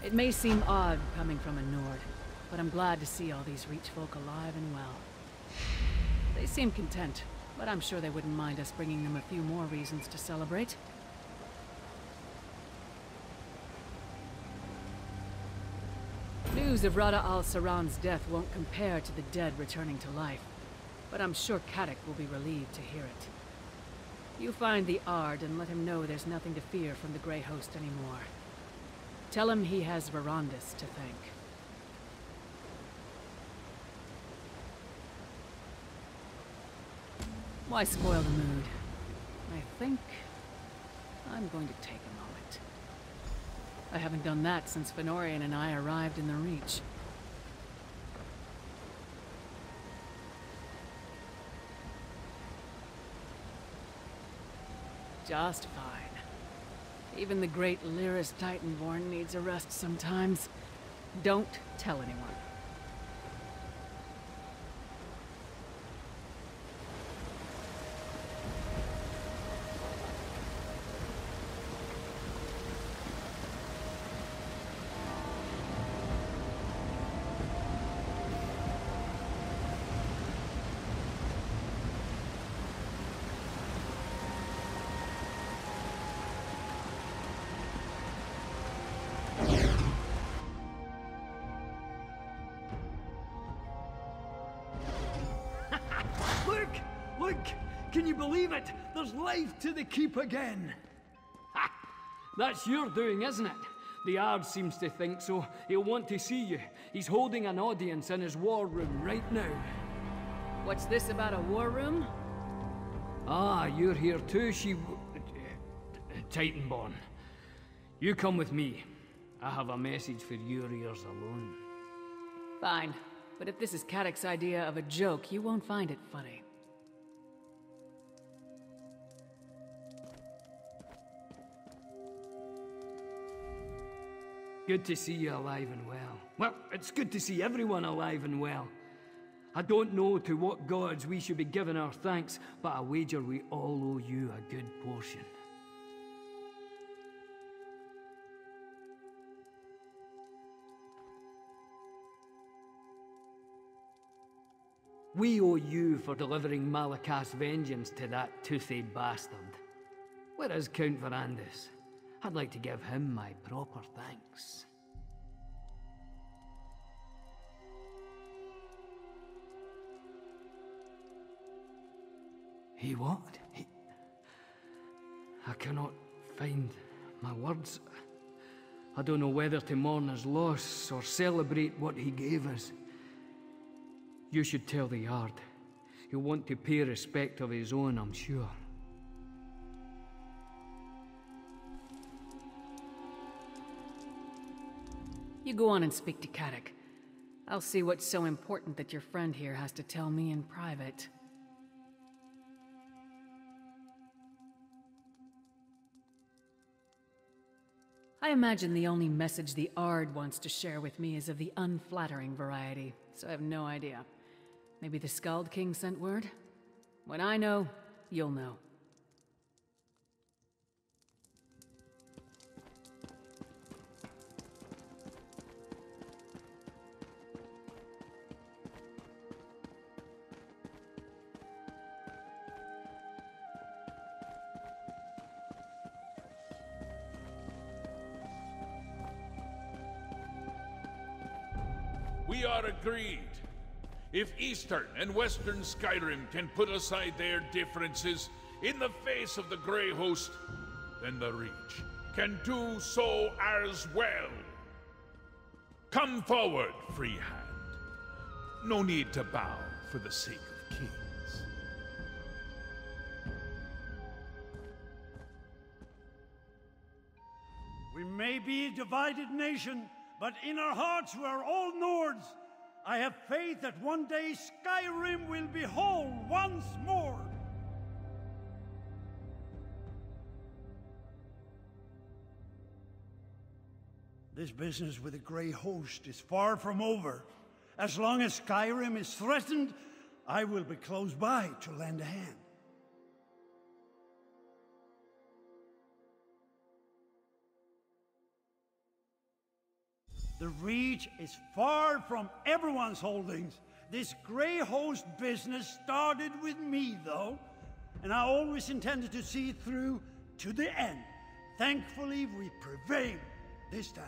It may seem odd coming from a Nord, but I'm glad to see all these Reach folk alive and well. They seem content, but I'm sure they wouldn't mind us bringing them a few more reasons to celebrate. News of Rada al-Saran's death won't compare to the dead returning to life, but I'm sure Caddach will be relieved to hear it. You find the Ard and let him know there's nothing to fear from the Grey Host anymore. Tell him he has Verandis to thank. Why spoil the mood? I think I'm going to take a moment. I haven't done that since Fennorian and I arrived in the Reach. Just fine. Even the great Lyris Titanborn needs a rest sometimes. Don't tell anyone. Look! Can you believe it? There's life to the keep again! Ha! That's your doing, isn't it? The Ard seems to think so. He'll want to see you. He's holding an audience in his war room right now. What's this about a war room? Ah, you're here too, Titanborn. You come with me. I have a message for your ears alone. Fine. But if this is Caddach's idea of a joke, you won't find it funny. Good to see you alive and well. Well, it's good to see everyone alive and well. I don't know to what gods we should be giving our thanks, but I wager we all owe you a good portion. We owe you for delivering Malakath's vengeance to that toothy bastard. Where is Count Verandis? I'd like to give him my proper thanks. He what? I cannot find my words. I don't know whether to mourn his loss or celebrate what he gave us. You should tell the Ard. He'll want to pay respect of his own, I'm sure. You go on and speak to Caddach. I'll see what's so important that your friend here has to tell me in private. I imagine the only message the Ard wants to share with me is of the unflattering variety, so I have no idea. Maybe the Skald King sent word? When I know, you'll know. We are agreed. If Eastern and Western Skyrim can put aside their differences in the face of the Grey Host, then the Reach can do so as well. Come forward, free hand. No need to bow for the sake of kings. We may be a divided nation, but in our hearts we are all Nords. I have faith that one day Skyrim will be whole once more. This business with the Grey Host is far from over. As long as Skyrim is threatened, I will be close by to lend a hand. The Reach is far from everyone's holdings. This Grey Host business started with me, though, and I always intended to see it through to the end. Thankfully, we prevailed this time.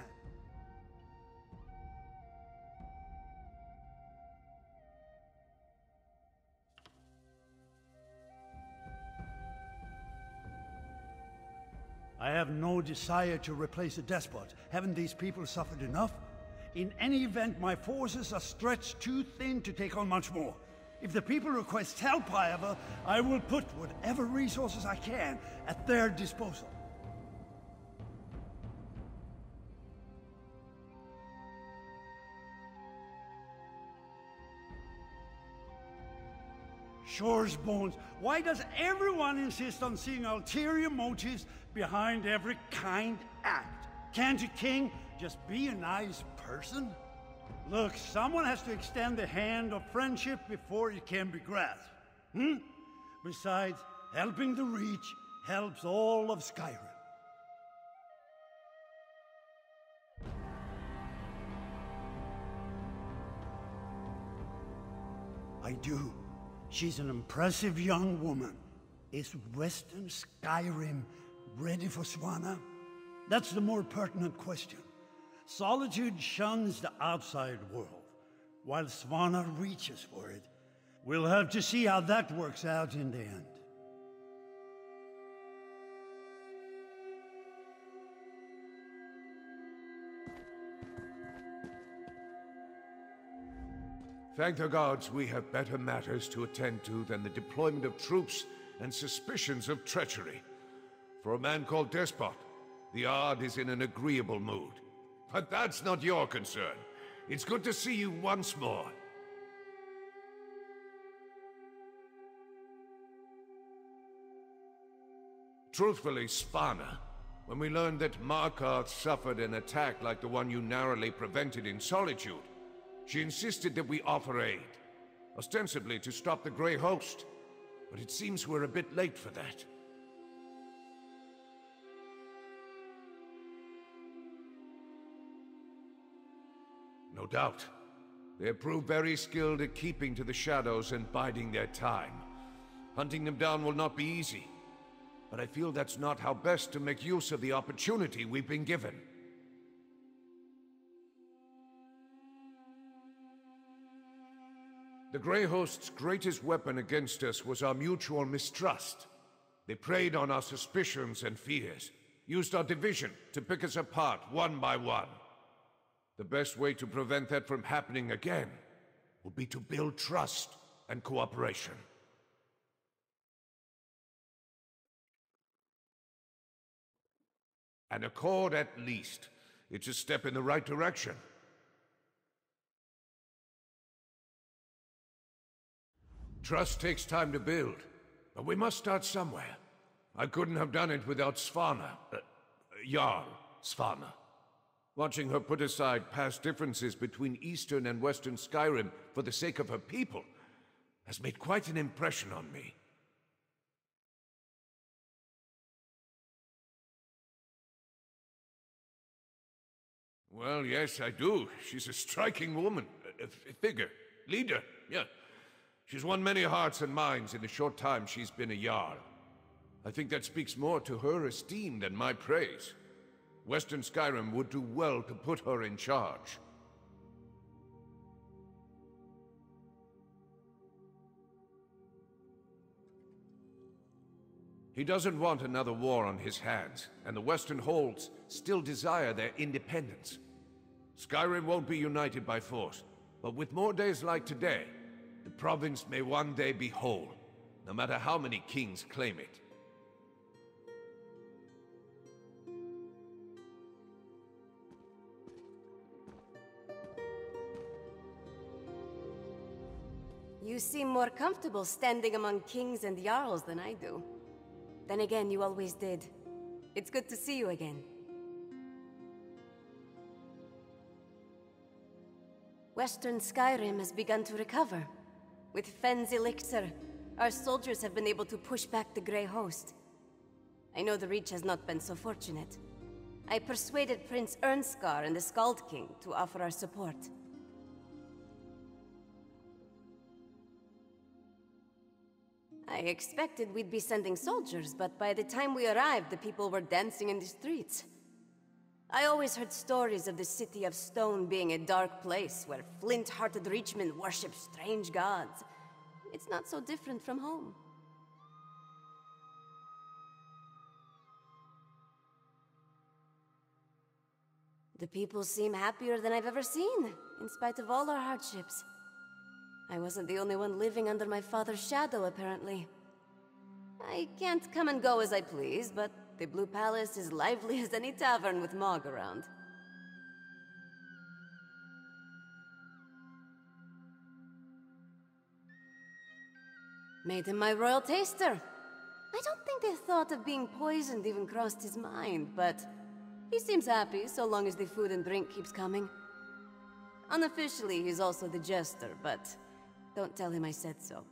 I have no desire to replace a despot. Haven't these people suffered enough? In any event, my forces are stretched too thin to take on much more. If the people request help, however, I will put whatever resources I can at their disposal. Shore's bones. Why does everyone insist on seeing ulterior motives behind every kind act? Can't a king just be a nice person? Look, someone has to extend the hand of friendship before it can be grasped. Besides, helping the Reach helps all of Skyrim. I do. She's an impressive young woman. Is Western Skyrim ready for Svanna? That's the more pertinent question. Solitude shuns the outside world, while Svanna reaches for it. We'll have to see how that works out in the end. Thank the gods we have better matters to attend to than the deployment of troops and suspicions of treachery. For a man called Despot, the Ard is in an agreeable mood. But that's not your concern. It's good to see you once more. Truthfully, Svanna, when we learned that Markarth suffered an attack like the one you narrowly prevented in Solitude, she insisted that we offer aid, ostensibly to stop the Grey Host. But it seems we're a bit late for that. No doubt. They have proved very skilled at keeping to the shadows and biding their time. Hunting them down will not be easy, but I feel that's not how best to make use of the opportunity we've been given. The Grey Host's greatest weapon against us was our mutual mistrust. They preyed on our suspicions and fears, used our division to pick us apart one by one. The best way to prevent that from happening again will be to build trust and cooperation. An accord at least. It's a step in the right direction. Trust takes time to build, but we must start somewhere. I couldn't have done it without Svanna. Jarl Svanna. Watching her put aside past differences between Eastern and Western Skyrim for the sake of her people has made quite an impression on me. Well, yes, I do. She's a striking woman. A figure. Leader, yeah. She's won many hearts and minds in the short time she's been a Jarl. I think that speaks more to her esteem than my praise. Western Skyrim would do well to put her in charge. He doesn't want another war on his hands, and the Western Holds still desire their independence. Skyrim won't be united by force, but with more days like today, the province may one day be whole, no matter how many kings claim it. You seem more comfortable standing among kings and jarls than I do. Then again, you always did. It's good to see you again. Western Skyrim has begun to recover. With Fenn's elixir, our soldiers have been able to push back the Grey Host. I know the Reach has not been so fortunate. I persuaded Prince Ernskar and the Skald King to offer our support. I expected we'd be sending soldiers, but by the time we arrived, the people were dancing in the streets. I always heard stories of the City of Stone being a dark place where flint-hearted reachmen worship strange gods. It's not so different from home. The people seem happier than I've ever seen, in spite of all our hardships. I wasn't the only one living under my father's shadow, apparently. I can't come and go as I please, but the Blue Palace is lively as any tavern with Mog around. Made him my royal taster. I don't think the thought of being poisoned even crossed his mind, but he seems happy so long as the food and drink keeps coming. Unofficially, he's also the jester, but don't tell him I said so.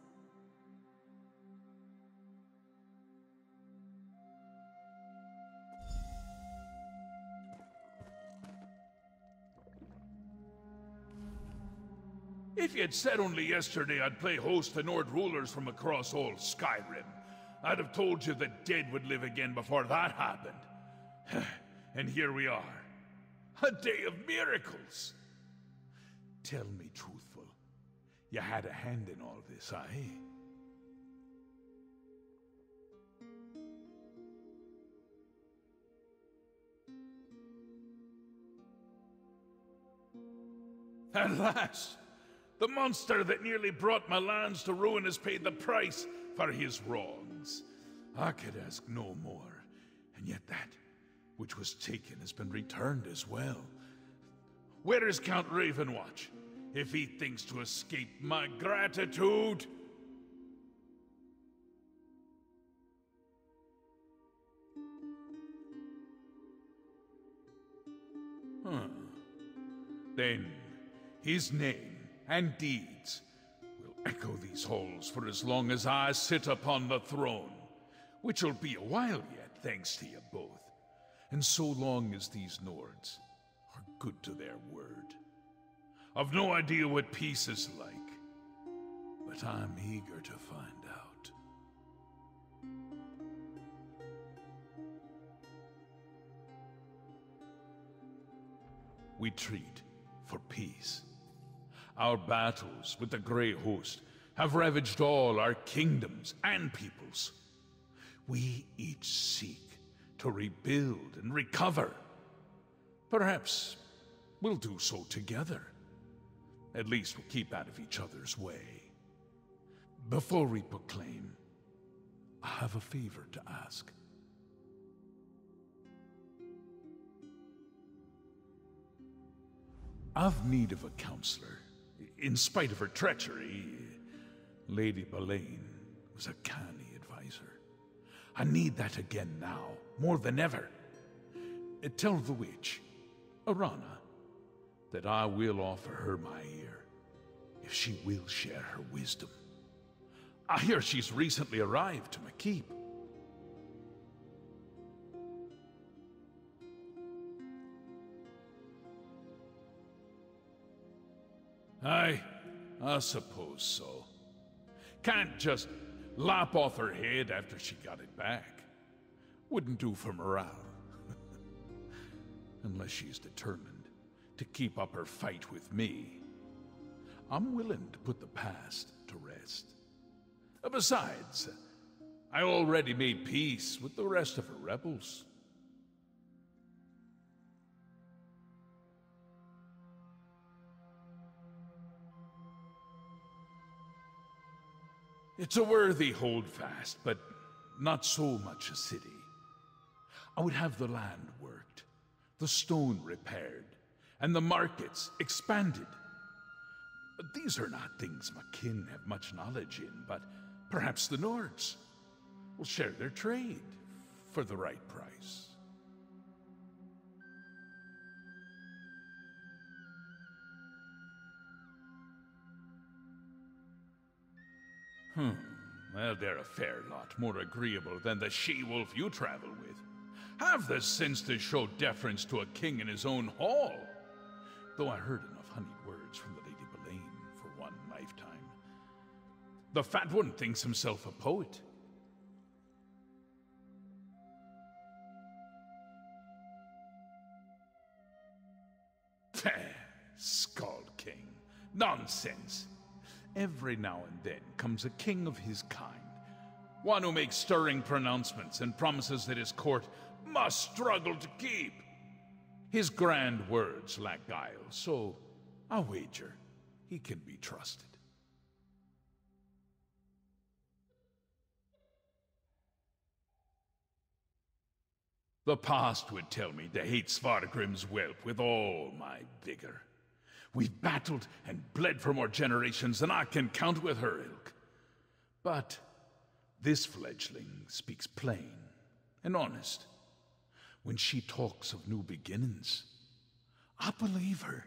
If you'd said only yesterday I'd play host to Nord rulers from across all Skyrim, I'd have told you the dead would live again before that happened. And here we are. A day of miracles. Tell me truthful, you had a hand in all this, aye? Alas! The monster that nearly brought my lands to ruin has paid the price for his wrongs. I could ask no more, and yet that which was taken has been returned as well. Where is Count Ravenwatch, if he thinks to escape my gratitude? Then his name and deeds will echo these halls for as long as I sit upon the throne, which'll be a while yet, thanks to you both, and so long as these Nords are good to their word. I've no idea what peace is like, but I'm eager to find out. We treat for peace. Our battles with the Grey Host have ravaged all our kingdoms and peoples. We each seek to rebuild and recover. Perhaps we'll do so together. At least we'll keep out of each other's way. Before we proclaim, I have a favor to ask. I've need of a counselor. In spite of her treachery, Lady Belaine was a canny advisor. I need that again now, more than ever. Tell the witch, Arana, that I will offer her my ear, if she will share her wisdom. I hear she's recently arrived to my keep. I suppose so. Can't just lop off her head after she got it back. Wouldn't do for morale. Unless she's determined to keep up her fight with me. I'm willing to put the past to rest. Besides, I already made peace with the rest of her rebels. It's a worthy holdfast, but not so much a city. I would have the land worked, the stone repaired, and the markets expanded. These are not things my kin have much knowledge in, but perhaps the Nords will share their trade for the right price. Well, they're a fair lot more agreeable than the she-wolf you travel with. Have the sense to show deference to a king in his own hall. Though I heard enough honeyed words from the Lady Boleyn for one lifetime. The fat one thinks himself a poet. Scald King. Nonsense. Every now and then comes a king of his kind. One who makes stirring pronouncements and promises that his court must struggle to keep. His grand words lack guile, so I'll wager he can be trusted. The past would tell me to hate Svargrim's whelp with all my vigor. We've battled and bled for more generations than I can count with her ilk. But this fledgling speaks plain and honest. When she talks of new beginnings, I believe her.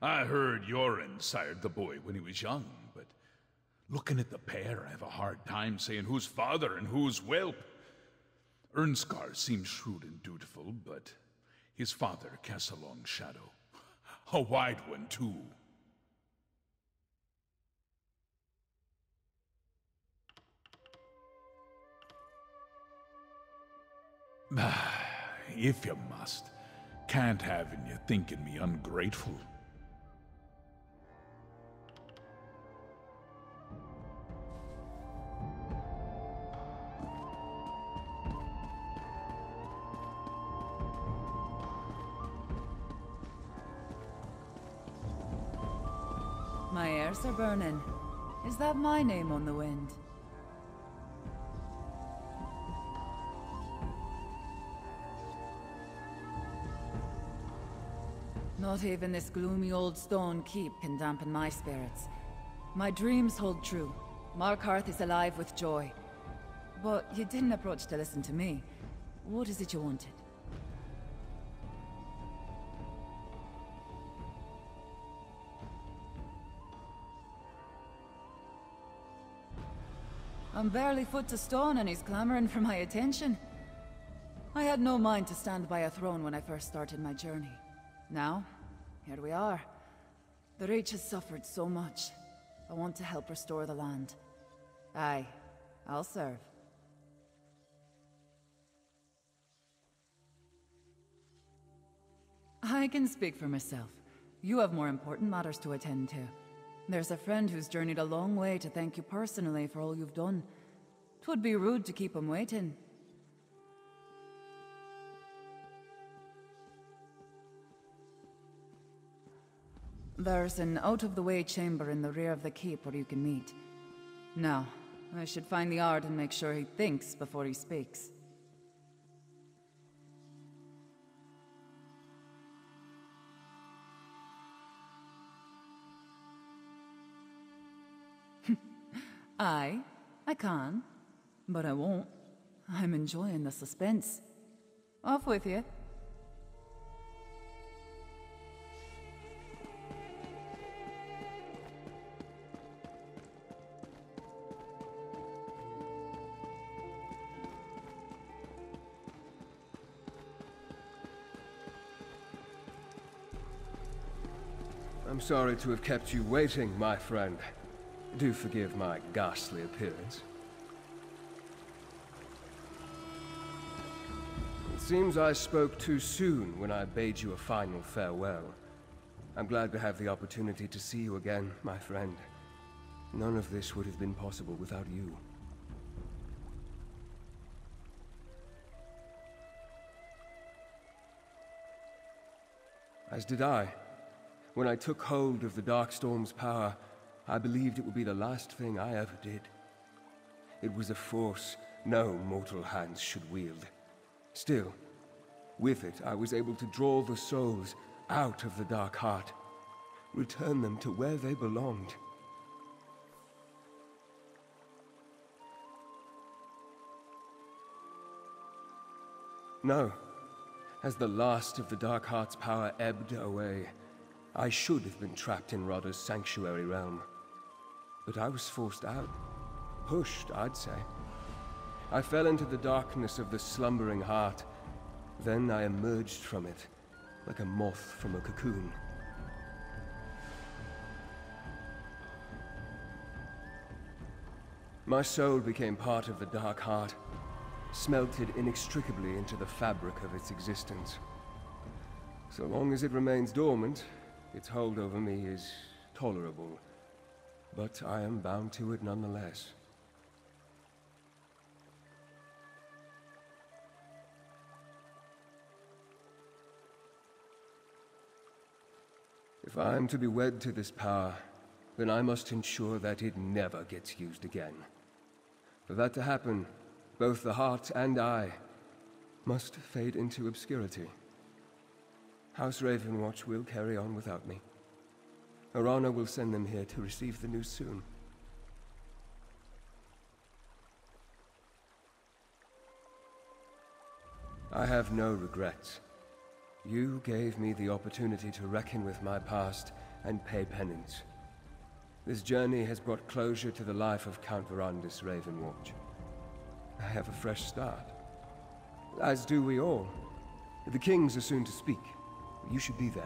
I heard Yoren sired the boy when he was young, but looking at the pair, I have a hard time saying who's father and who's whelp. Ernskar seems shrewd and dutiful, but his father casts a long shadow. A wide one, too. If you must, can't have you thinking me ungrateful. My ears are burning. Is that my name on the wind? Not even this gloomy old stone keep can dampen my spirits. My dreams hold true. Markarth is alive with joy. But you didn't approach to listen to me. What is it you wanted? I'm barely foot to stone and he's clamoring for my attention. I had no mind to stand by a throne when I first started my journey. Now, here we are. The Reach has suffered so much. I want to help restore the land. Aye, I'll serve. I can speak for myself. You have more important matters to attend to. There's a friend who's journeyed a long way to thank you personally for all you've done. 'Twould be rude to keep him waiting. There's an out-of-the-way chamber in the rear of the keep where you can meet. Now, I should find the Ard and make sure he thinks before he speaks. I can, but I won't. I'm enjoying the suspense. Off with you. I'm sorry to have kept you waiting, my friend. Do forgive my ghastly appearance. It seems I spoke too soon when I bade you a final farewell. I'm glad to have the opportunity to see you again, my friend. None of this would have been possible without you. As did I. When I took hold of the Darkstorm's power, I believed it would be the last thing I ever did. It was a force no mortal hands should wield. Still, with it I was able to draw the souls out of the Dark Heart, return them to where they belonged. No, As the last of the Dark Heart's power ebbed away, I should have been trapped in Rodda's sanctuary realm. But I was forced out. Pushed, I'd say. I fell into the darkness of the slumbering heart. Then I emerged from it, like a moth from a cocoon. My soul became part of the Dark Heart, smelted inextricably into the fabric of its existence. So long as it remains dormant, its hold over me is tolerable, but I am bound to it nonetheless. If I am to be wed to this power, then I must ensure that it never gets used again. For that to happen, both the heart and I must fade into obscurity. House Ravenwatch will carry on without me. Arana will send them here to receive the news soon. I have no regrets. You gave me the opportunity to reckon with my past and pay penance. This journey has brought closure to the life of Count Verandis Ravenwatch. I have a fresh start. As do we all. The kings are soon to speak. You should be there.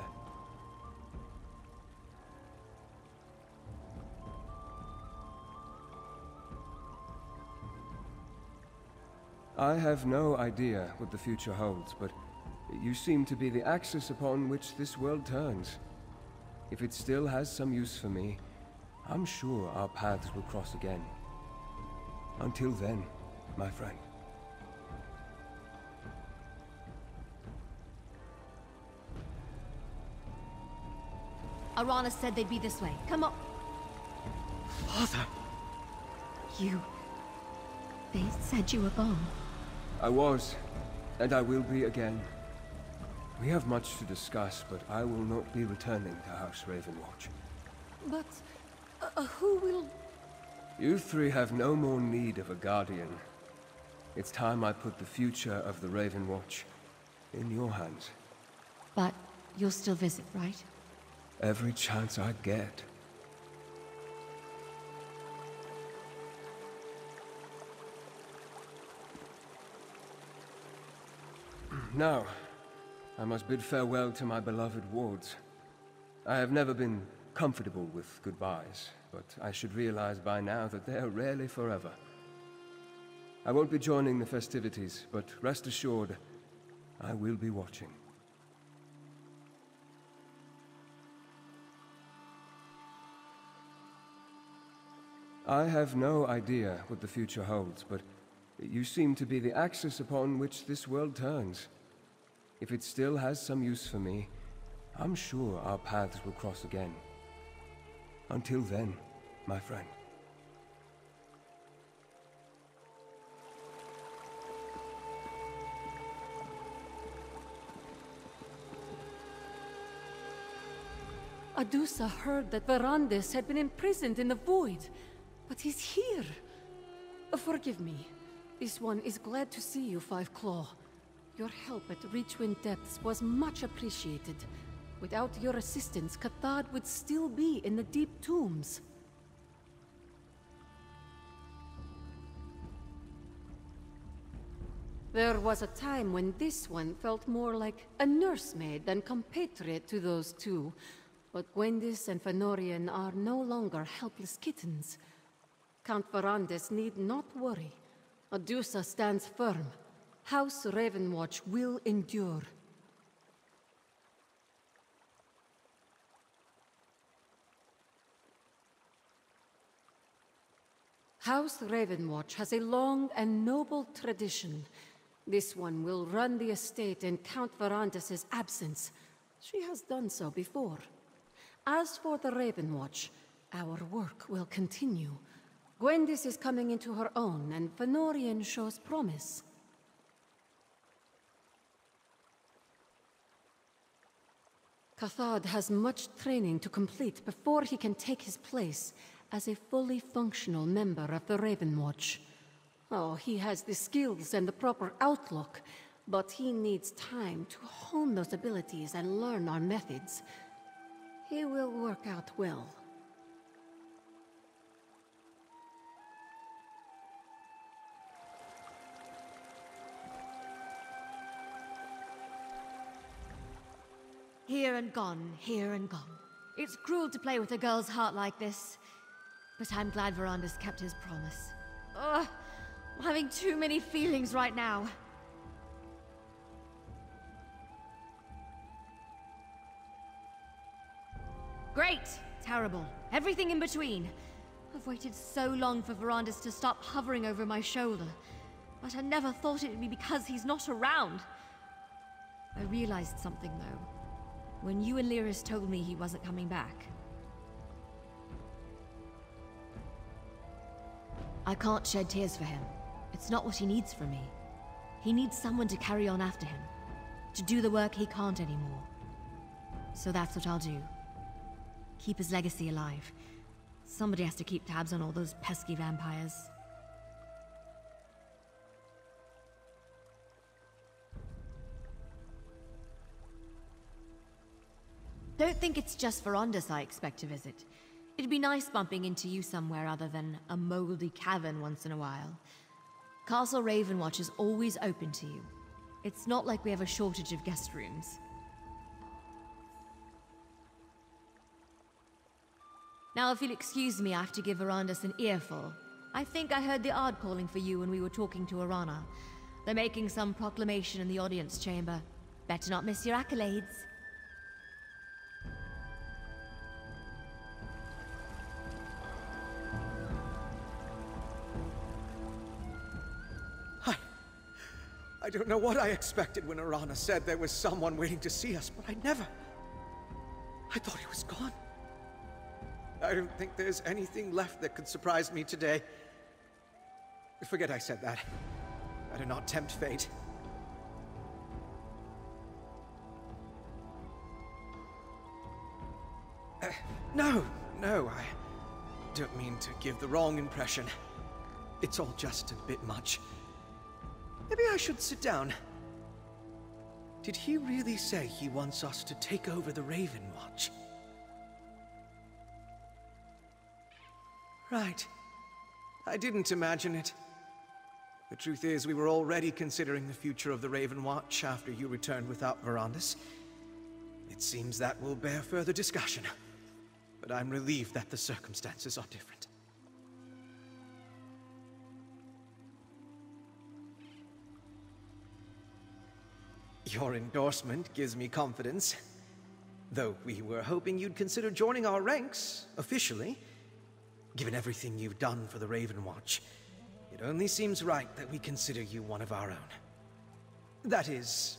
I have no idea what the future holds, but you seem to be the axis upon which this world turns. If it still has some use for me, I'm sure our paths will cross again. Until then, my friend. Arana said they'd be this way. Come on. Father! They said you were gone. I was, and I will be again. We have much to discuss, but I will not be returning to House Ravenwatch. But who will... You three have no more need of a guardian. It's time I put the future of the Ravenwatch in your hands. But you'll still visit, right? Every chance I get. Now, I must bid farewell to my beloved wards. I have never been comfortable with goodbyes, but I should realize by now that they are rarely forever. I won't be joining the festivities, but rest assured, I will be watching. I have no idea what the future holds, but you seem to be the axis upon which this world turns. If it still has some use for me, I'm sure our paths will cross again. Until then, my friend. Adusa heard that Verandis had been imprisoned in the Void, but he's here. Forgive me. This one is glad to see you, Five Claw. Your help at Reachwind Depths was much appreciated. Without your assistance, Cathad would still be in the deep tombs. There was a time when this one felt more like a nursemaid than compatriot to those two. But Gwendis and Fennorian are no longer helpless kittens. Count Verandis need not worry. Adusa stands firm. House Ravenwatch will endure. House Ravenwatch has a long and noble tradition. This one will run the estate in Count Verandis' absence. She has done so before. As for the Ravenwatch, our work will continue. Gwendis is coming into her own, and Fennorian shows promise. Cathad has much training to complete before he can take his place as a fully functional member of the Ravenwatch. Oh, he has the skills and the proper outlook, But he needs time to hone those abilities and learn our methods. He will work out well. Here and gone, here and gone. It's cruel to play with a girl's heart like this. But I'm glad Verandis kept his promise. Ugh, I'm having too many feelings right now. Great, terrible, everything in between. I've waited so long for Verandis to stop hovering over my shoulder, but I never thought it would be because he's not around. I realized something, though, when you and Lyris told me he wasn't coming back. I can't shed tears for him. It's not what he needs from me. He needs someone to carry on after him, to do the work he can't anymore. So that's what I'll do. Keep his legacy alive. Somebody has to keep tabs on all those pesky vampires. Don't think it's just Verandis I expect to visit. It'd be nice bumping into you somewhere other than a moldy cavern once in a while. Castle Ravenwatch is always open to you. It's not like we have a shortage of guest rooms. Now, if you'll excuse me, I have to give Verandis an earful. I think I heard the Ard calling for you when we were talking to Arana. They're making some proclamation in the audience chamber. Better not miss your accolades. I don't know what I expected when Arana said there was someone waiting to see us, but I thought he was gone. I don't think there's anything left that could surprise me today. Forget I said that. Better not tempt fate. No, I don't mean to give the wrong impression. It's all just a bit much. Maybe I should sit down. Did he really say he wants us to take over the Ravenwatch? Right. I didn't imagine it. The truth is, we were already considering the future of the Ravenwatch after you returned without Verandis. It seems that will bear further discussion. But I'm relieved that the circumstances are different. Your endorsement gives me confidence. Though we were hoping you'd consider joining our ranks, officially. Given everything you've done for the Ravenwatch, it only seems right that we consider you one of our own. That is,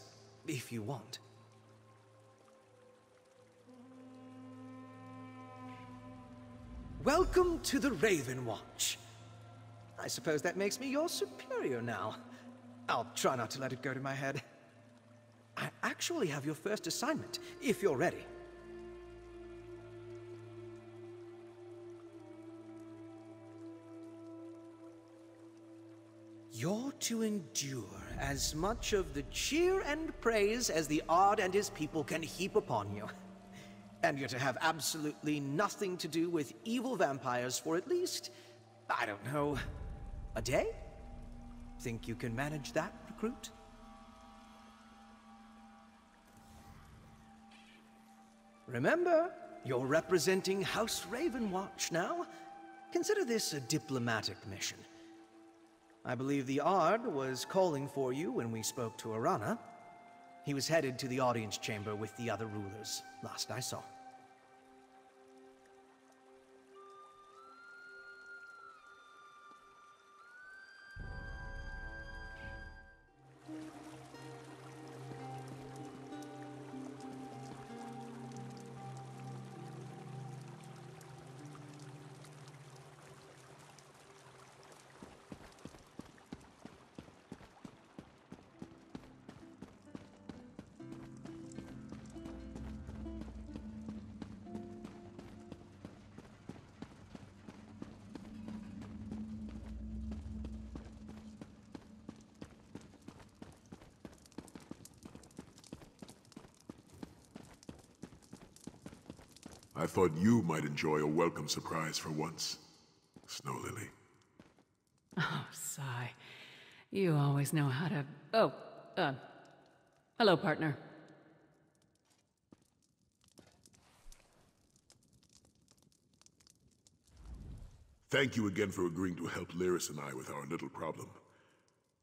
if you want. Welcome to the Ravenwatch. I suppose that makes me your superior now. I'll try not to let it go to my head. I actually have your first assignment, if you're ready. You're to endure as much of the cheer and praise as the Ard and his people can heap upon you. And you're to have absolutely nothing to do with evil vampires for at least, I don't know, a day? Think you can manage that, recruit? Remember, you're representing House Ravenwatch now. Consider this a diplomatic mission. I believe the Ard was calling for you when we spoke to Arana. He was headed to the audience chamber with the other rulers, last I saw. I thought you might enjoy a welcome surprise for once, Snow Lily. Oh, sigh. You always know how to... Oh, hello, partner. Thank you again for agreeing to help Lyris and I with our little problem.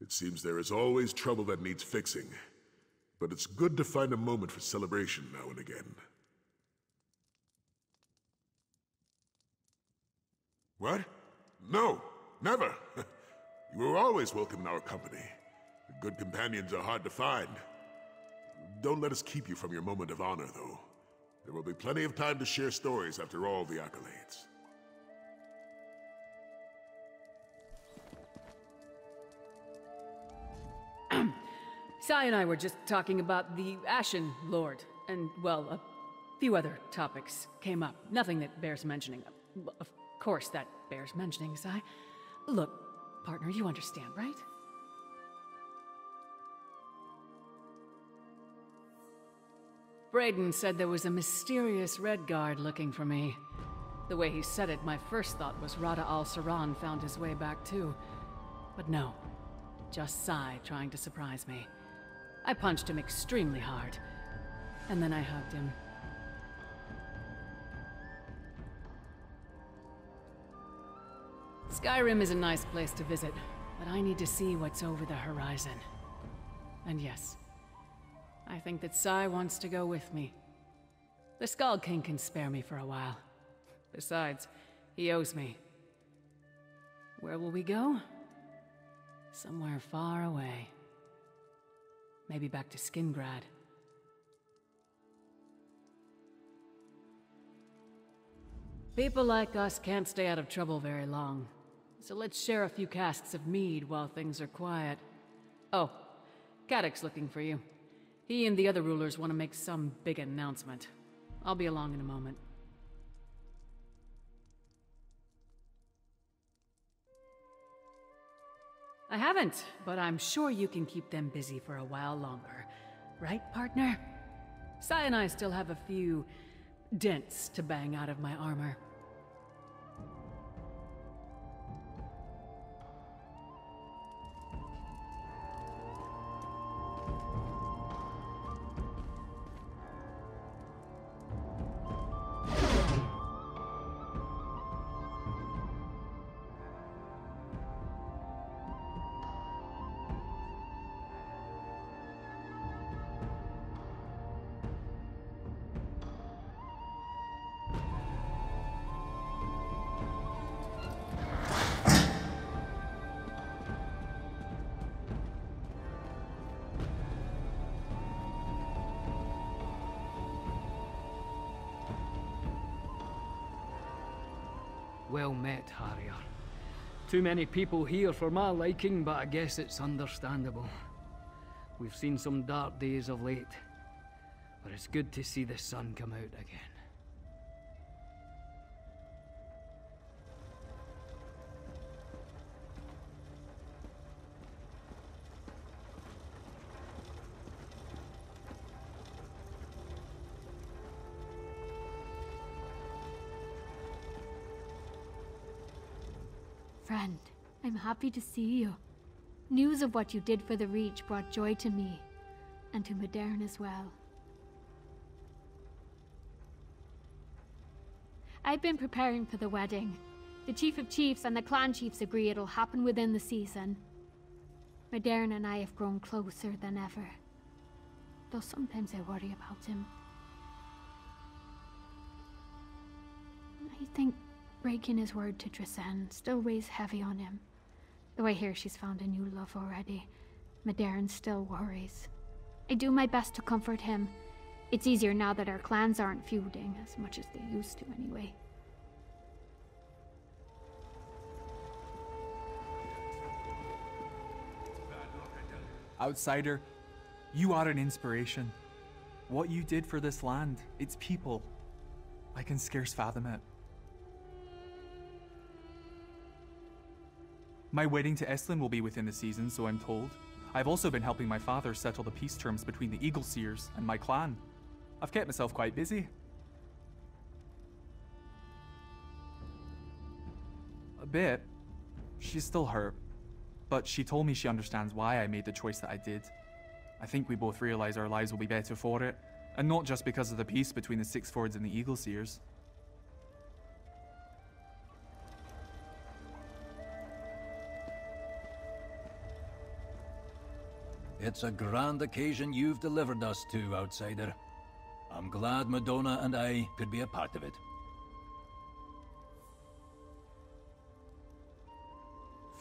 It seems there is always trouble that needs fixing, but it's good to find a moment for celebration now and again. What? No, never. You were always welcome in our company. Good companions are hard to find. Don't let us keep you from your moment of honor, though. There will be plenty of time to share stories after all the accolades. Sai and I were just talking about the Ashen Lord, and, well, a few other topics came up. Nothing that bears mentioning. Of course that bears mentioning, Sai. Look, partner, you understand, right? Braden said there was a mysterious Redguard looking for me. The way he said it, my first thought was Rada al-Saran found his way back too. But no, just Sai trying to surprise me. I punched him extremely hard, and then I hugged him. Skyrim is a nice place to visit, but I need to see what's over the horizon. And yes, I think that Sai wants to go with me. The Skull King can spare me for a while. Besides, he owes me. Where will we go? Somewhere far away. Maybe back to Skingrad. People like us can't stay out of trouble very long. So let's share a few casks of mead while things are quiet. Oh, Caddach's looking for you. He and the other rulers want to make some big announcement. I'll be along in a moment. I haven't, but I'm sure you can keep them busy for a while longer. Right, partner? Sai and I still have a few dents to bang out of my armor. Well met, Harrier. Too many people here for my liking, but I guess it's understandable. We've seen some dark days of late, but it's good to see the sun come out again. Friend, I'm happy to see you. News of what you did for the Reach brought joy to me, and to Modern as well. I've been preparing for the wedding. The Chief of Chiefs and the Clan Chiefs agree it'll happen within the season. Modern and I have grown closer than ever, though sometimes I worry about him. I think breaking his word to Tristan still weighs heavy on him. Though I hear she's found a new love already, Modern still worries. I do my best to comfort him. It's easier now that our clans aren't feuding as much as they used to anyway. Outsider, you are an inspiration. What you did for this land, its people, I can scarce fathom it. My wedding to Estlin will be within the season, so I'm told. I've also been helping my father settle the peace terms between the Eagle Seers and my clan. I've kept myself quite busy. A bit. She's still hurt. But she told me she understands why I made the choice that I did. I think we both realize our lives will be better for it. And not just because of the peace between the Six Fords and the Eagle Seers. It's a grand occasion you've delivered us to, outsider. I'm glad Madonna and I could be a part of it.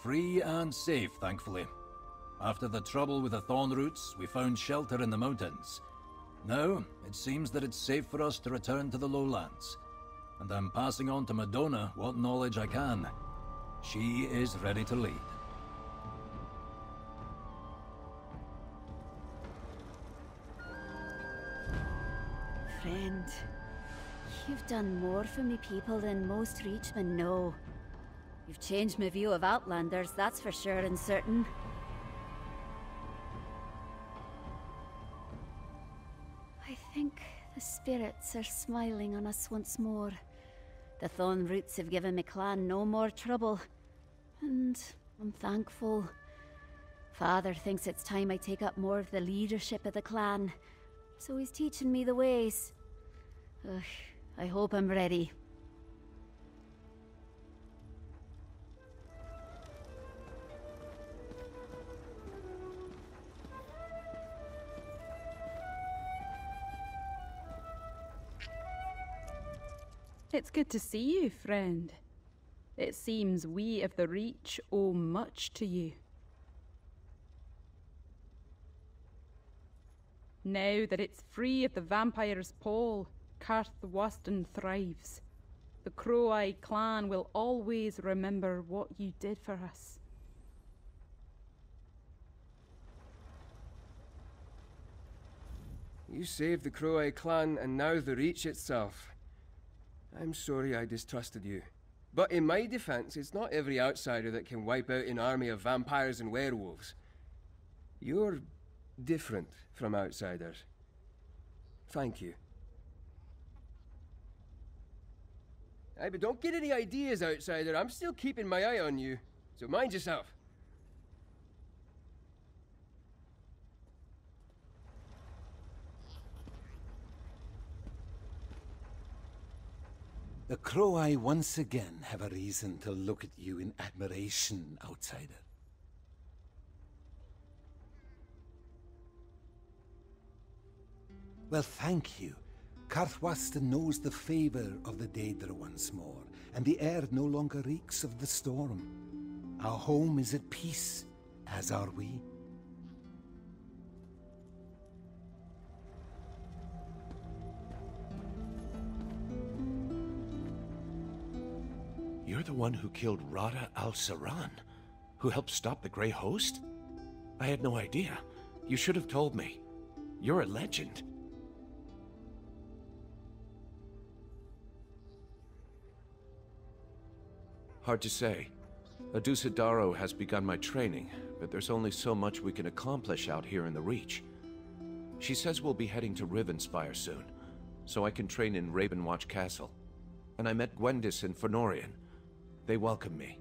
Free and safe, thankfully. After the trouble with the thorn roots, we found shelter in the mountains. Now, it seems that it's safe for us to return to the lowlands. And I'm passing on to Madonna what knowledge I can. She is ready to lead. Friend, you've done more for me people than most Reachmen know. You've changed my view of Outlanders, that's for sure and certain. I think the spirits are smiling on us once more. The thorn roots have given my clan no more trouble, and I'm thankful. Father thinks it's time I take up more of the leadership of the clan, so he's teaching me the ways. Ugh, I hope I'm ready. It's good to see you, friend. It seems we of the Reach owe much to you. Now that it's free of the vampire's pall, Karthwaston thrives. The Crow-Eye clan will always remember what you did for us. You saved the Crow-Eye clan and now the Reach itself. I'm sorry I distrusted you. But in my defense, it's not every outsider that can wipe out an army of vampires and werewolves. You're different from outsiders. Thank you. Aye, but don't get any ideas, outsider. I'm still keeping my eye on you. So mind yourself. The Crow-Eye once again have a reason to look at you in admiration, outsider. Well, thank you. Karthwaston knows the favor of the Daedra once more, and the air no longer reeks of the storm. Our home is at peace, as are we. You're the one who killed Rada al-Saran, who helped stop the Grey Host? I had no idea. You should have told me. You're a legend. Hard to say. Adusa-Daro has begun my training, but there's only so much we can accomplish out here in the Reach. She says we'll be heading to Rivenspire soon, so I can train in Ravenwatch Castle. And I met Gwendis and Fennorian. They welcome me.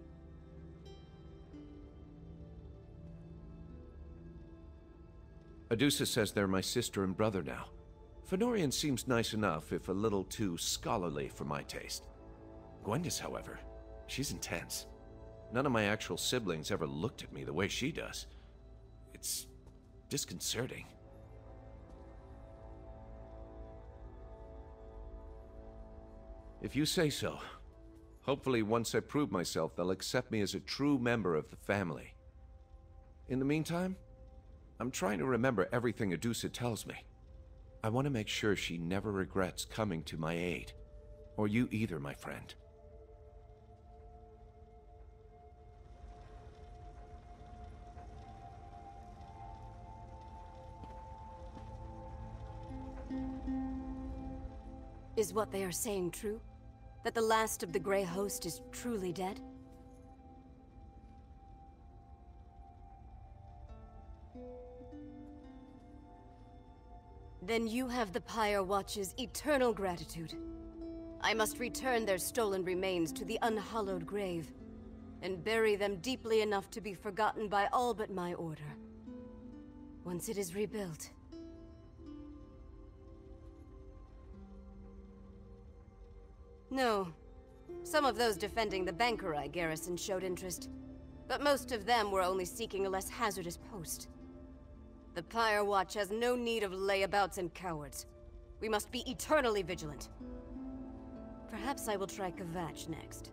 Adusa says they're my sister and brother now. Fennorian seems nice enough, if a little too scholarly for my taste. Gwendis, however, she's intense. None of my actual siblings ever looked at me the way she does. It's disconcerting. If you say so. Hopefully, once I prove myself, they'll accept me as a true member of the family. In the meantime, I'm trying to remember everything Adusa tells me. I want to make sure she never regrets coming to my aid. Or you either, my friend. Is what they are saying true? That the last of the Grey Host is truly dead? Then you have the Pyre Watch's eternal gratitude. I must return their stolen remains to the unhallowed grave. and bury them deeply enough to be forgotten by all but my order. Once it is rebuilt. No. Some of those defending the Bankerai garrison showed interest, but most of them were only seeking a less hazardous post. The Pyre Watch has no need of layabouts and cowards. We must be eternally vigilant. Perhaps I will try Caddach next.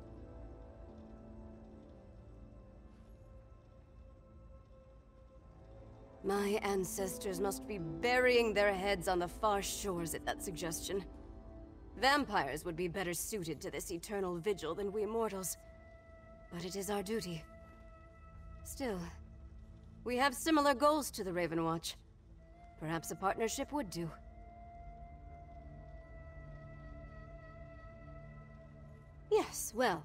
My ancestors must be burying their heads on the far shores at that suggestion. Vampires would be better suited to this eternal vigil than we mortals. But it is our duty. Still, we have similar goals to the Ravenwatch. Perhaps a partnership would do. Yes, well,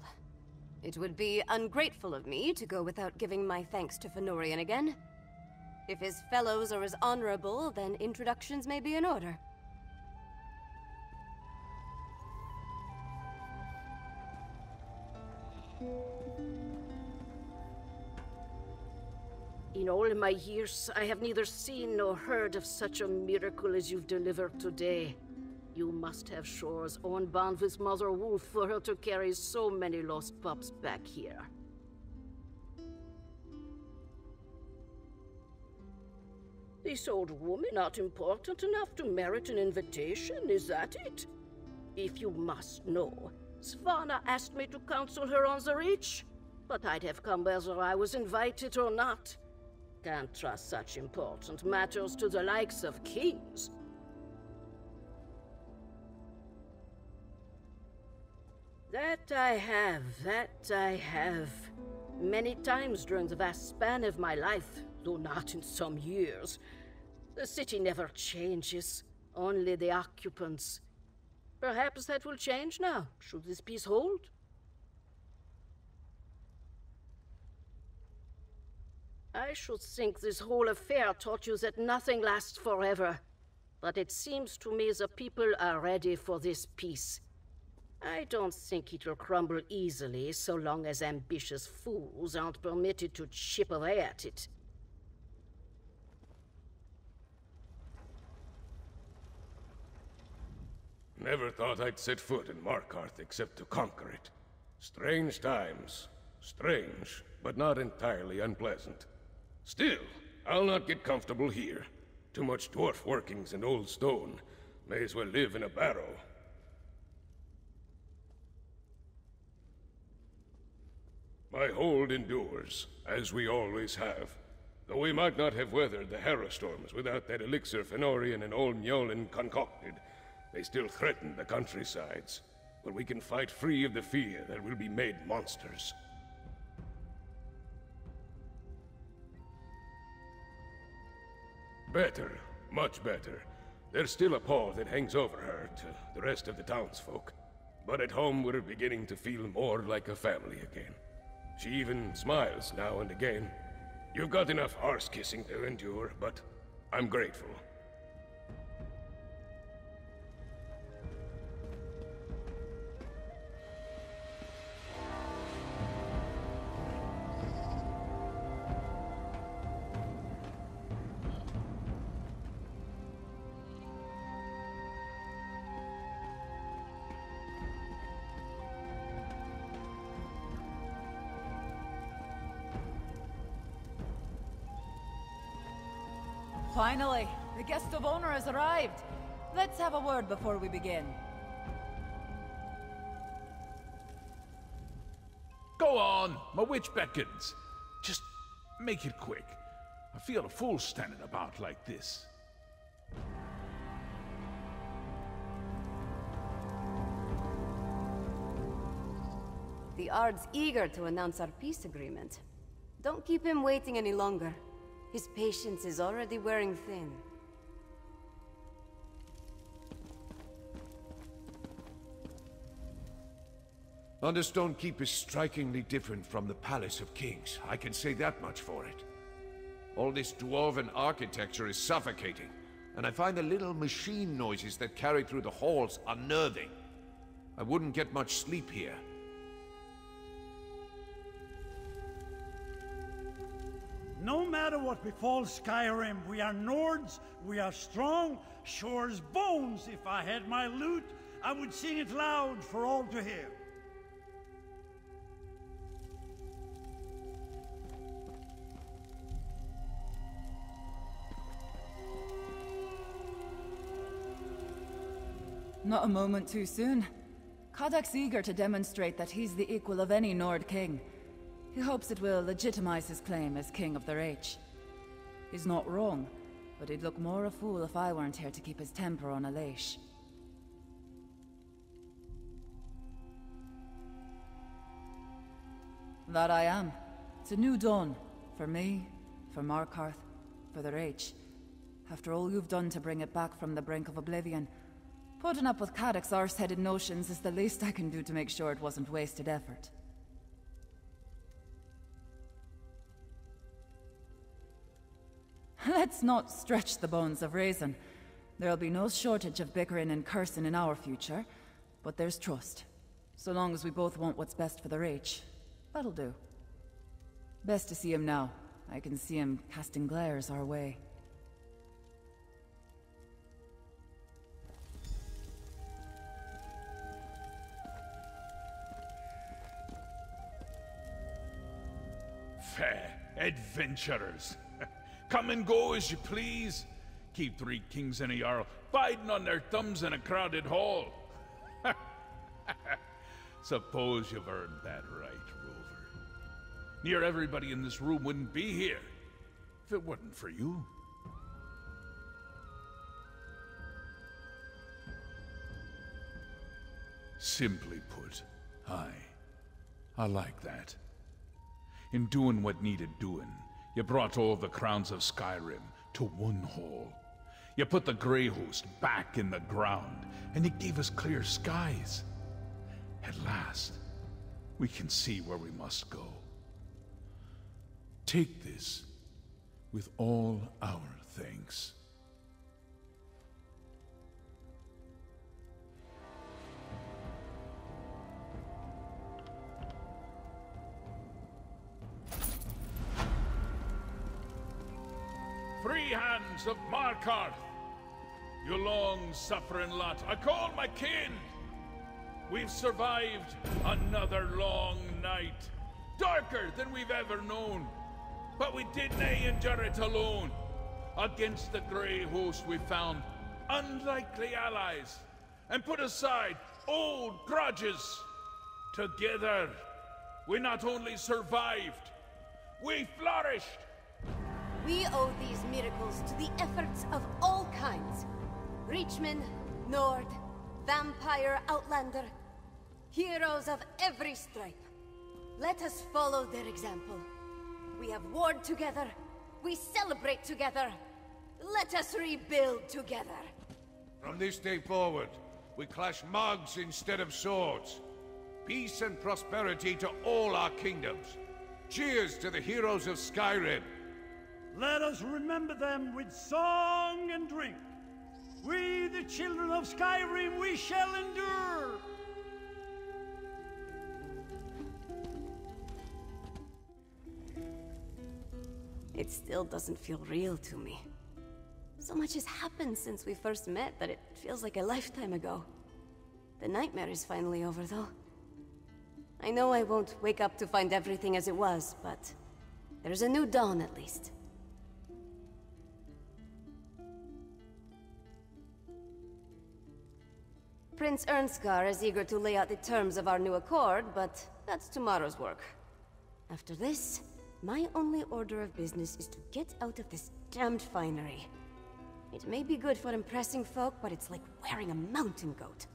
it would be ungrateful of me to go without giving my thanks to Fennorian again. If his fellows are as honorable, then introductions may be in order. In all my years, I have neither seen nor heard of such a miracle as you've delivered today. You must have Shore's own bond with Mother Wolf for her to carry so many lost pups back here. This old woman not important enough to merit an invitation, is that it? If you must know, Svanna asked me to counsel her on the Reach, but I'd have come whether I was invited or not. Can't trust such important matters to the likes of kings. That I have. Many times during the vast span of my life, though not in some years. The city never changes, only the occupants. Perhaps that will change now, should this peace hold. I should think this whole affair taught you that nothing lasts forever. But it seems to me the people are ready for this peace. I don't think it'll crumble easily so long as ambitious fools aren't permitted to chip away at it. Never thought I'd set foot in Markarth except to conquer it. Strange times. Strange, but not entirely unpleasant. Still, I'll not get comfortable here. Too much dwarf workings and old stone. May as well live in a barrow. My hold endures, as we always have. Though we might not have weathered the Harrow storms without that elixir Fennorian and old Njollin concocted, they still threaten the countrysides. But we can fight free of the fear that we'll be made monsters. Better, much better. There's still a pall that hangs over her to the rest of the townsfolk. But at home we're beginning to feel more like a family again. She even smiles now and again. You've got enough arse-kissing to endure, but I'm grateful. Finally, the guest of honor has arrived. Let's have a word before we begin. Go on, my witch beckons. Just make it quick. I feel a fool standing about like this. The Ard's eager to announce our peace agreement. Don't keep him waiting any longer. His patience is already wearing thin. Understone Keep is strikingly different from the Palace of Kings. I can say that much for it. All this dwarven architecture is suffocating, and I find the little machine noises that carry through the halls unnerving. I wouldn't get much sleep here. matter what befalls Skyrim, we are Nords, we are strong, sure as bones. If I had my lute, I would sing it loud for all to hear. Not a moment too soon. Caddach's eager to demonstrate that he's the equal of any Nord king. He hopes it will legitimize his claim as king of the Reach. He's not wrong, but he'd look more a fool if I weren't here to keep his temper on a leash. That I am. It's a new dawn. For me, for Markarth, for the Reach. After all you've done to bring it back from the brink of oblivion, putting up with Caddach's arse-headed notions is the least I can do to make sure it wasn't wasted effort. Let's not stretch the bones of reason. There'll be no shortage of bickering and cursing in our future, but there's trust. So long as we both want what's best for the Reach, that'll do. Best to see him now. I can see him casting glares our way. Fair adventurers. Come and go as you please. Keep 3 kings and a jarl biding on their thumbs in a crowded hall. Suppose you've earned that right, Rover. Near everybody in this room wouldn't be here if it wasn't for you. Simply put, I like that. In doing what needed doing, you brought all the crowns of Skyrim to one hall. You put the Grey Host back in the ground, and you gave us clear skies. At last, we can see where we must go. Take this with all our thanks. Free hands of Markarth, you long-suffering lot, I call my kin. We've survived another long night, darker than we've ever known. But we didn't endure it alone. Against the Grey Host we found unlikely allies, and put aside old grudges. Together, we not only survived, we flourished. We owe these miracles to the efforts of all kinds. Reachman, Nord, Vampire, Outlander. Heroes of every stripe. Let us follow their example. We have warred together. We celebrate together. Let us rebuild together. From this day forward, we clash mugs instead of swords. Peace and prosperity to all our kingdoms. Cheers to the heroes of Skyrim. Let us remember them with song and drink. We, the children of Skyrim, we shall endure! It still doesn't feel real to me. So much has happened since we first met that it feels like a lifetime ago. The nightmare is finally over, though. I know I won't wake up to find everything as it was, but there's a new dawn at least. Prince Ernskar is eager to lay out the terms of our new accord, but that's tomorrow's work. After this, my only order of business is to get out of this damned finery. It may be good for impressing folk, but it's like wearing a mountain goat.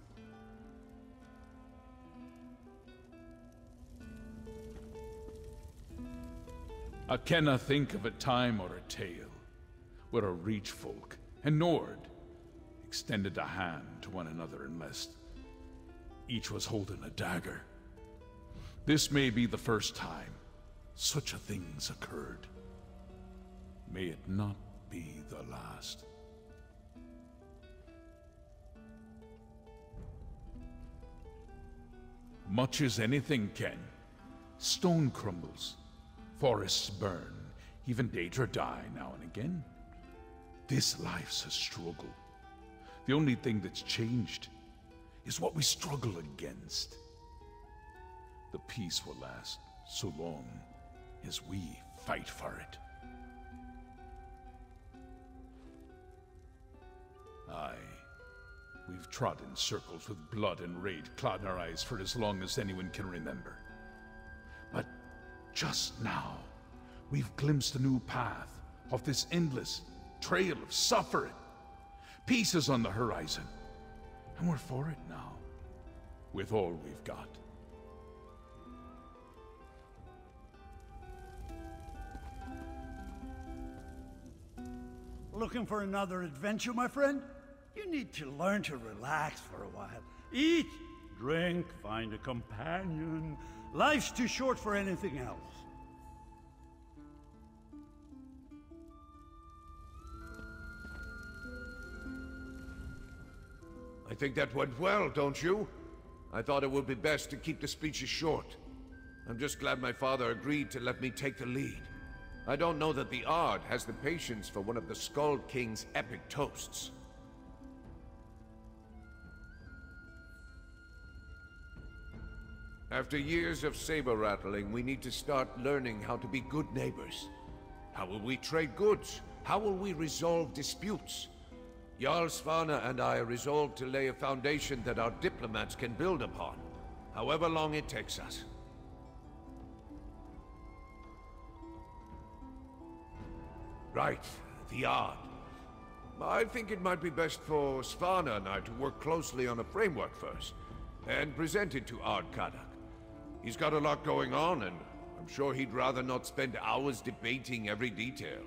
I cannot think of a time or a tale where a Reach folk and Nord extended a hand to one another unless each was holding a dagger. This may be the first time such a thing's occurred. May it not be the last. Much as anything can, stone crumbles, forests burn, Even Daedra die now and again. This life's a struggle. The only thing that's changed is what we struggle against. The peace will last so long as we fight for it. Aye, we've trod in circles with blood and rage clouding our eyes for as long as anyone can remember. But just now, we've glimpsed a new path of this endless trail of suffering. Peace is on the horizon, and we're for it now, with all we've got. Looking for another adventure, my friend? You need to learn to relax for a while. Eat, drink, find a companion. Life's too short for anything else. I think that went well, don't you? I thought it would be best to keep the speeches short. I'm just glad my father agreed to let me take the lead. I don't know that the Ard has the patience for one of the Skull King's epic toasts. After years of saber-rattling, we need to start learning how to be good neighbors. How will we trade goods? How will we resolve disputes? Jarl Svanna and I are resolved to lay a foundation that our diplomats can build upon, however long it takes us. Right, the Ard. I think it might be best for Svanna and I to work closely on a framework first, and present it to Ard Caddach. He's got a lot going on, and I'm sure he'd rather not spend hours debating every detail.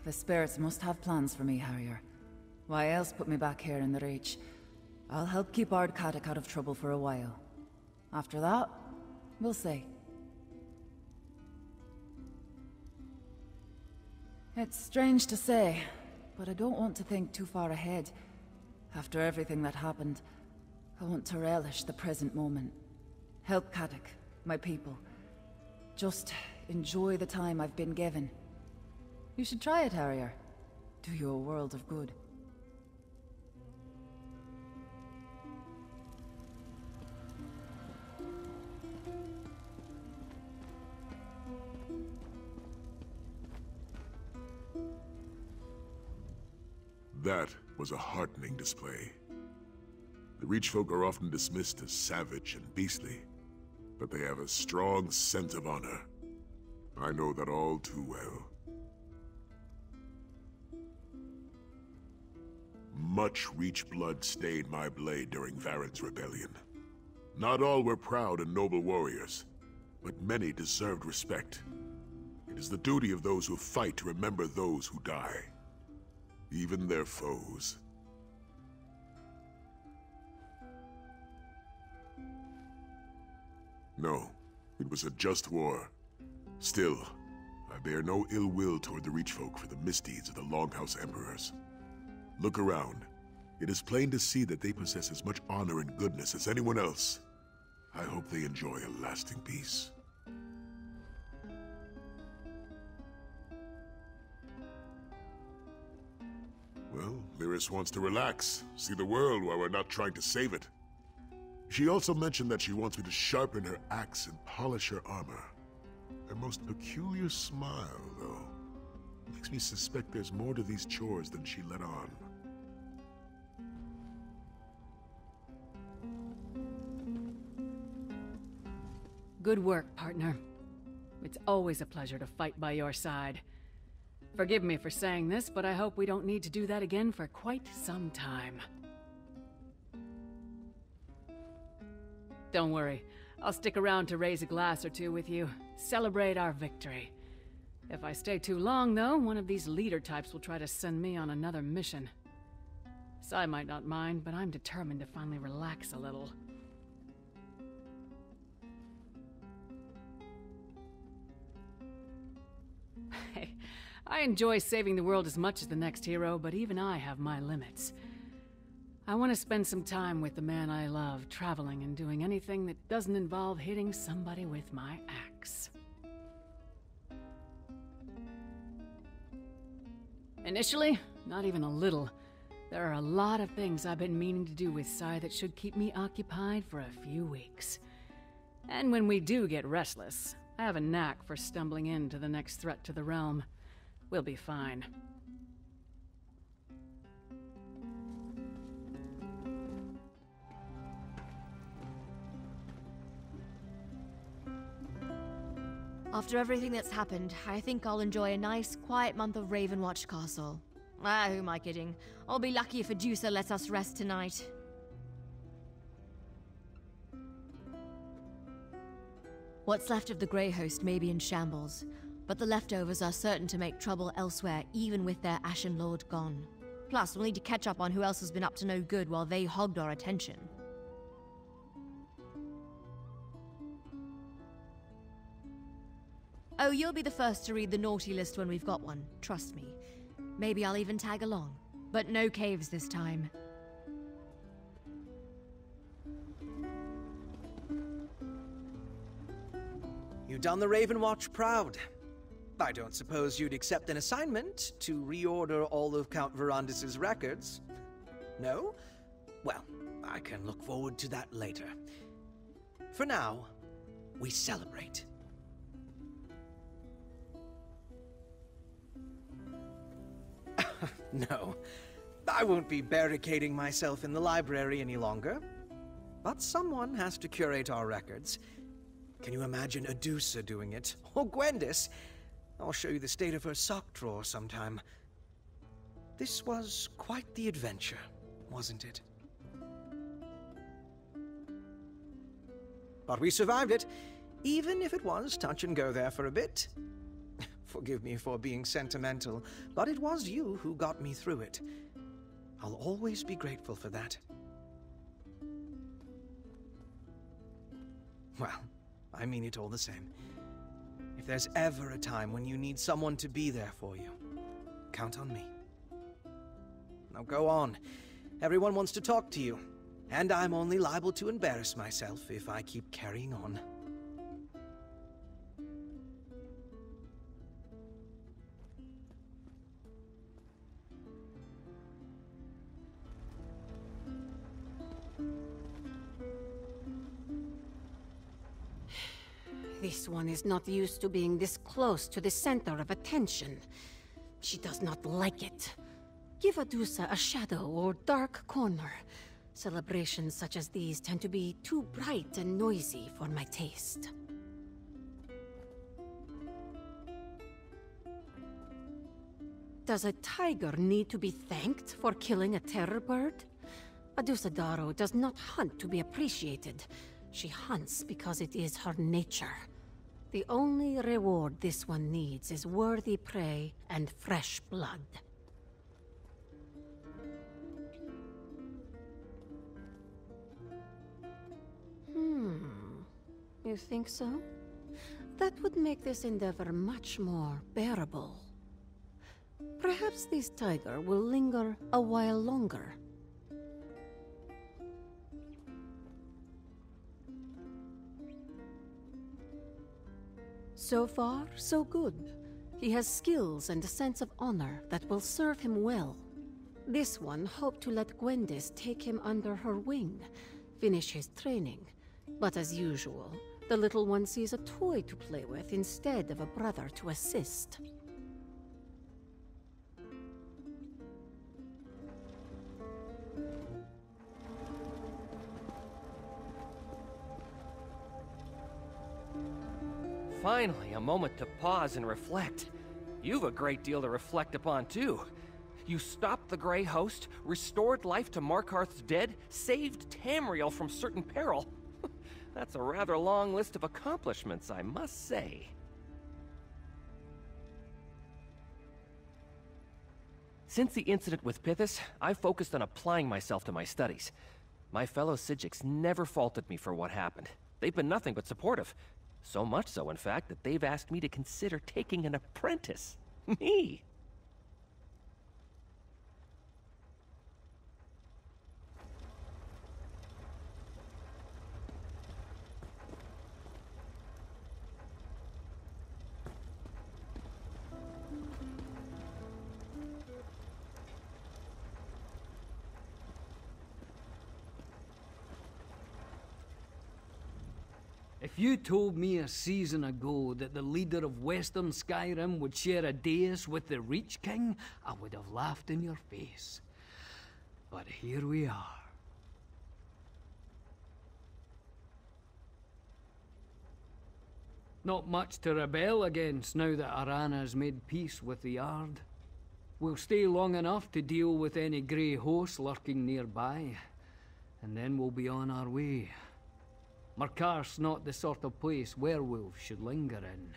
The spirits must have plans for me, Harrier. Why else put me back here in the Reach? I'll help keep Ard Caddach out of trouble for a while. After that, we'll see. It's strange to say, but I don't want to think too far ahead. After everything that happened, I want to relish the present moment. Help Caddach, my people. Just enjoy the time I've been given. You should try it, Harrier. Do you a world of good. That was a heartening display. The Reach folk are often dismissed as savage and beastly, but they have a strong sense of honor. I know that all too well. Much Reach blood stained my blade during Varen's rebellion. Not all were proud and noble warriors, but many deserved respect. It is the duty of those who fight to remember those who die, even their foes. No, it was a just war. Still, I bear no ill will toward the Reach folk for the misdeeds of the Longhouse Emperors. Look around. It is plain to see that they possess as much honor and goodness as anyone else. I hope they enjoy a lasting peace. Well, Lyris wants to relax, see the world while we're not trying to save it. She also mentioned that she wants me to sharpen her axe and polish her armor. Her most peculiar smile, though, makes me suspect there's more to these chores than she let on. Good work, partner. It's always a pleasure to fight by your side. Forgive me for saying this, but I hope we don't need to do that again for quite some time. Don't worry. I'll stick around to raise a glass or two with you. Celebrate our victory. If I stay too long, though, one of these leader types will try to send me on another mission. Sai might not mind, but I'm determined to finally relax a little. Hey, I enjoy saving the world as much as the next hero, but even I have my limits. I want to spend some time with the man I love, traveling and doing anything that doesn't involve hitting somebody with my axe. Initially, not even a little. There are a lot of things I've been meaning to do with Sai that should keep me occupied for a few weeks. And when we do get restless, I have a knack for stumbling into the next threat to the realm. We'll be fine. After everything that's happened, I think I'll enjoy a nice, quiet month of Ravenwatch Castle. Ah, who am I kidding? I'll be lucky if Adusa lets us rest tonight. What's left of the Grey Host may be in shambles, but the leftovers are certain to make trouble elsewhere, even with their Ashen Lord gone. Plus, we'll need to catch up on who else has been up to no good while they hogged our attention. Oh, you'll be the first to read the naughty list when we've got one, trust me. Maybe I'll even tag along, but no caves this time. You done the Ravenwatch proud. I don't suppose you'd accept an assignment to reorder all of Count Verandis' records? No? Well, I can look forward to that later. For now, we celebrate. No, I won't be barricading myself in the library any longer. But someone has to curate our records. Can you imagine Adusa doing it? Or Gwendis? I'll show you the state of her sock drawer sometime. This was quite the adventure, wasn't it? But we survived it, even if it was touch and go there for a bit. Forgive me for being sentimental, but it was you who got me through it. I'll always be grateful for that. Well, I mean it all the same. If there's ever a time when you need someone to be there for you, count on me. Now go on. Everyone wants to talk to you, and I'm only liable to embarrass myself if I keep carrying on. This one is not used to being this close to the center of attention. She does not like it. Give Adusa a shadow or dark corner. Celebrations such as these tend to be too bright and noisy for my taste. Does a tiger need to be thanked for killing a terror bird? Adusa-Daro does not hunt to be appreciated. She hunts because it is her nature. The only reward this one needs is worthy prey and fresh blood. You think so? That would make this endeavor much more bearable. Perhaps this tiger will linger a while longer. So far, so good. He has skills and a sense of honor that will serve him well. This one hoped to let Gwendis take him under her wing, finish his training. But as usual, the little one sees a toy to play with instead of a brother to assist. Finally, a moment to pause and reflect. You've a great deal to reflect upon, too. You stopped the Grey Host, restored life to Markarth's dead, saved Tamriel from certain peril. That's a rather long list of accomplishments, I must say. Since the incident with Pithis, I've focused on applying myself to my studies. My fellow Sijiks never faulted me for what happened. They've been nothing but supportive. So much so, in fact, that they've asked me to consider taking an apprentice. Me! If you told me a season ago that the leader of Western Skyrim would share a dais with the Reach King, I would have laughed in your face. But here we are. Not much to rebel against now that Arana has made peace with the Ard. We'll stay long enough to deal with any grey hosts lurking nearby, and then we'll be on our way. Markarth's not the sort of place werewolves should linger in.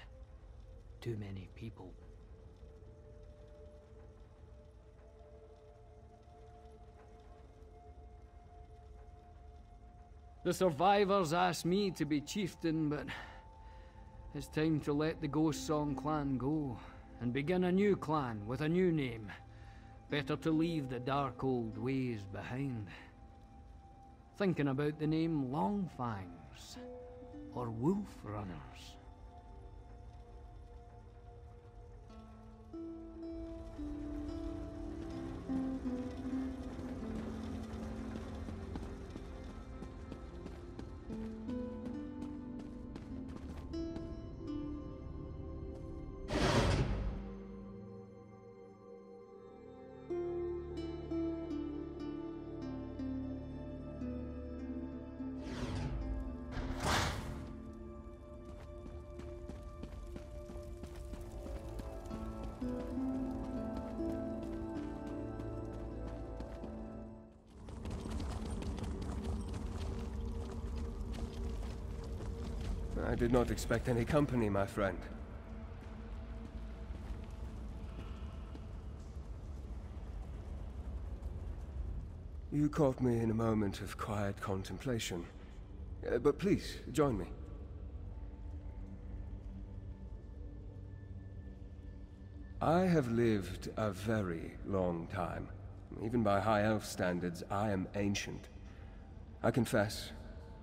Too many people. The survivors asked me to be chieftain, but it's time to let the Ghost Song clan go, and begin a new clan with a new name. Better to leave the dark old ways behind. Thinking about the name Longfangs, or Wolf Runners. I did not expect any company, my friend. You caught me in a moment of quiet contemplation. But please, join me. I have lived a very long time. Even by High Elf standards, I am ancient. I confess,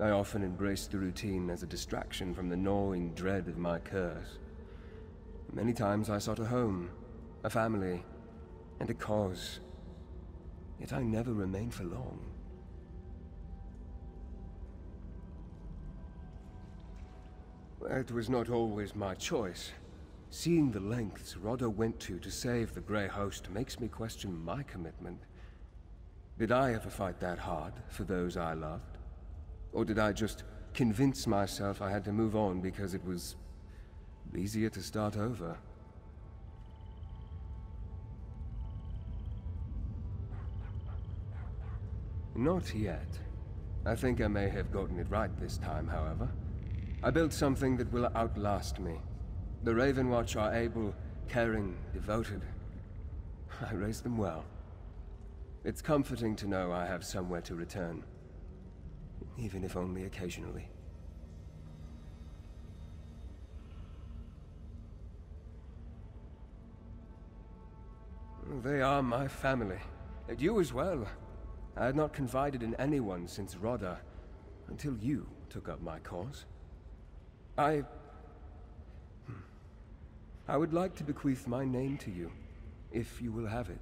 I often embraced the routine as a distraction from the gnawing dread of my curse. Many times I sought a home, a family, and a cause. Yet I never remained for long. It was not always my choice. Seeing the lengths Rodda went to save the Grey Host makes me question my commitment. Did I ever fight that hard for those I loved? Or did I just convince myself I had to move on because it was easier to start over? Not yet. I think I may have gotten it right this time, however. I built something that will outlast me. The Ravenwatch are able, caring, devoted. I raised them well. It's comforting to know I have somewhere to return. Even if only occasionally. They are my family. And you as well. I had not confided in anyone since Rodda, until you took up my cause. I would like to bequeath my name to you, if you will have it.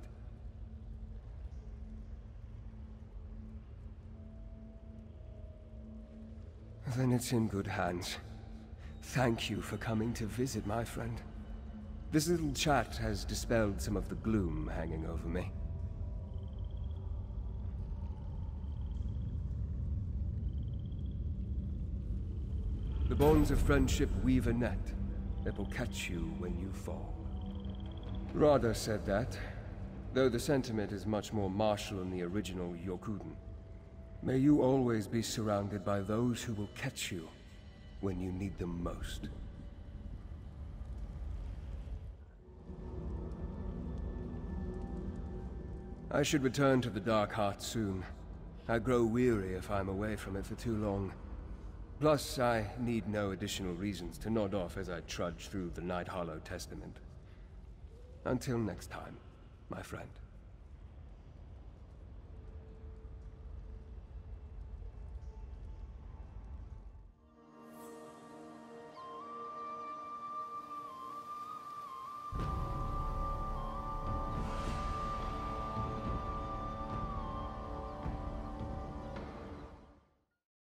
Then it's in good hands. Thank you for coming to visit, my friend. This little chat has dispelled some of the gloom hanging over me. The bonds of friendship weave a net that will catch you when you fall. Rodda said that, though the sentiment is much more martial than the original Yokuden. May you always be surrounded by those who will catch you when you need them most. I should return to the Dark Heart soon. I grow weary if I'm away from it for too long. Plus, I need no additional reasons to nod off as I trudge through the Night Hollow Testament. Until next time, my friend.